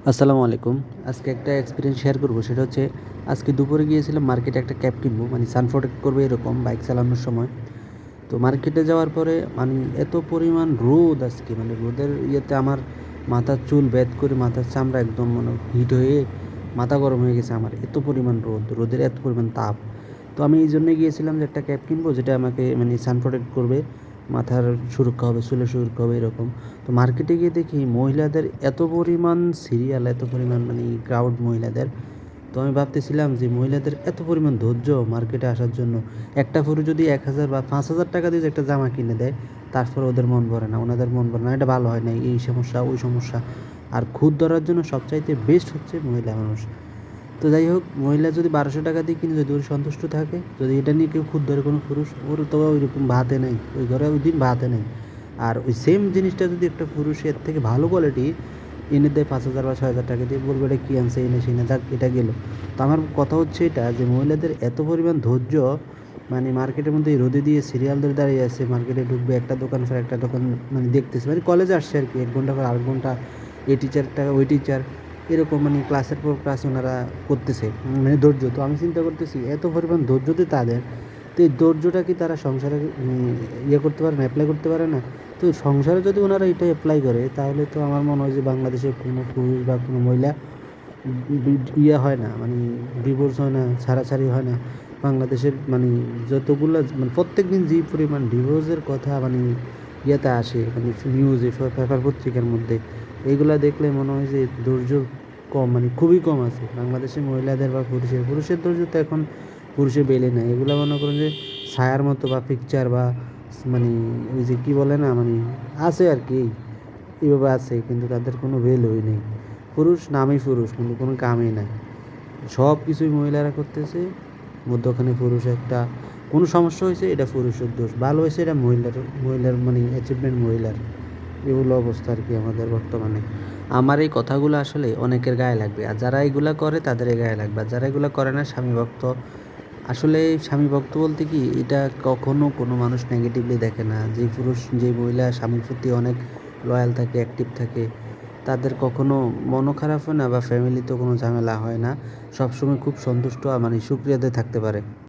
আসসালামু আলাইকুম। আজকে একটা এক্সপেরিয়েন্স শেয়ার করব। সেটা হচ্ছে আজকে দুপুরে গিয়েছিলাম মার্কেটে একটা ক্যাপ কিনবো। মানে সান প্রোটেক্ট করবে এরকম বাইক চালানোর সময়। তো মার্কেটে যাওয়ার পরে মানে এত পরিমাণ রোদ আজকে মানে রোদের ইয়েতে আমার মাথার চুল বেত করে মাথার চামড়া একদম মানে হিট হয়ে মাথা গরম হয়ে গেছে আমার। এত পরিমাণ রোদ, রোদের এত পরিমাণ তাপ। তো আমি এই জন্যই গিয়েছিলাম যে একটা ক্যাপ কিনবো যেটা আমাকে মানে সান প্রোটেক্ট করবে, মাথার সুরক্ষা হবে, চুলের সুরক্ষা হবে এরকম। তো মার্কেটে গিয়ে দেখি মহিলাদের এত পরিমাণ সিরিয়াল, এত পরিমাণ মানে ক্রাউড মহিলাদের। তো আমি ভাবতেছিলাম যে মহিলাদের এত পরিমাণ ধৈর্য মার্কেটে আসার জন্য। একটা পুরুষ যদি ১,০০০ বা ৫,০০০ টাকা দিয়ে যে একটা জামা কিনে দেয়, তারপরে ওদের মন ভরে না, ওনাদের মন ভরে না, এটা ভালো হয় না, এই সমস্যা ওই সমস্যা। আর খুদ ধরার জন্য সবচাইতে বেস্ট হচ্ছে মহিলা মানুষ। তো যাই হোক, মহিলা যদি ১২০০ টাকা দিয়ে কিনে যদি ওর সন্তুষ্ট থাকে, যদি এটা নিয়ে কেউ খুদ ধরে কোনো পুরুষ, ওর তো ওইরকম ভাতে নেই, ওই ঘরে ওই দিন ভাতে নেই। আর ওই সেম জিনিসটা যদি একটা পুরুষ এর থেকে ভালো কোয়ালিটি এনে দেয় ৫,০০০ বা ৬,০০০ টাকা দিয়ে, বলবে এটা কী আনছে, এনে সেনে যাক এটা গেল। তো আমার কথা হচ্ছে এটা যে মহিলাদের এত পরিমাণ ধৈর্য, মানে মার্কেটের মধ্যে এই রোদে দিয়ে সিরিয়াল ধরে দাঁড়িয়ে আছে, মার্কেটে ঢুকবে একটা দোকান ফের একটা দোকান, মানে দেখতেছে মানে কলেজে আসছে আর কি, ১ ঘন্টা পর ৮ ঘন্টা এই টিচারটা ওই টিচার এরকম মানে ক্লাসের পর ক্লাস ওনারা করতেছে। মানে ধৈর্য, তো আমি চিন্তা করতেছি এত পরিমাণ ধৈর্য যে তাদের, তো এই ধৈর্যটা কি তারা সংসারে ইয়ে করতে পারে না, অ্যাপ্লাই করতে পারে না? তো সংসারে যদি ওনারা এটা অ্যাপ্লাই করে, তাহলে তো আমার মনে হয় যে বাংলাদেশের কোনো পুরুষ বা কোনো মহিলা ইয়ে হয় না, মানে ডিভোর্স হয় না, ছাড়াছাড়ি হয় না। বাংলাদেশের মানে যতগুলো মানে প্রত্যেক দিন যে পরিমাণ ডিভোর্সের কথা মানে ইয়েতে আসে, মানে নিউজে পেপার পত্রিকার মধ্যে, এইগুলা দেখলে মনে হয় যে ধৈর্য কম, মানে খুবই কম আছে বাংলাদেশের মহিলাদের বা পুরুষের ধৈর্য তো এখন পুরুষের বেলে নেয়। এগুলা মনে করেন যে ছায়ার মতো বা পিকচার বা মানে ওই যে কী বলে না, মানে আছে আর কি, এভাবে আছে, কিন্তু তাদের কোনো ভ্যালুই নেই। পুরুষ নামই পুরুষ, কিন্তু কোনো কামই নাই। সব কিছুই মহিলারা করতেছে, মধ্যখানে পুরুষ একটা কোনো সমস্যা হয়েছে এটা পুরুষের দোষ, ভালো হয়েছে এটা মহিলার মানে অ্যাচিভমেন্ট মহিলার। এগুলো অবস্থা আর কি আমাদের বর্তমানে। আমার এই কথাগুলো আসলে অনেকের গায়ে লাগবে, আর যারা এগুলা করে তাদের গায়ে লাগবে, আর যারা এগুলা করে না স্বামী ভক্ত। আসলে স্বামী ভক্ত বলতে কি, এটা কখনো কোনো মানুষ নেগেটিভলি দেখে না। যে পুরুষ যে মহিলা স্বামীর প্রতি অনেক লয়াল থাকে, অ্যাক্টিভ থাকে, তাদের কখনো মনও খারাপ হয় না বা ফ্যামিলিতেও কোনো ঝামেলা হয় না। সবসময় খুব সন্তুষ্ট আর মানে সুক্রিয়াতে থাকতে পারে।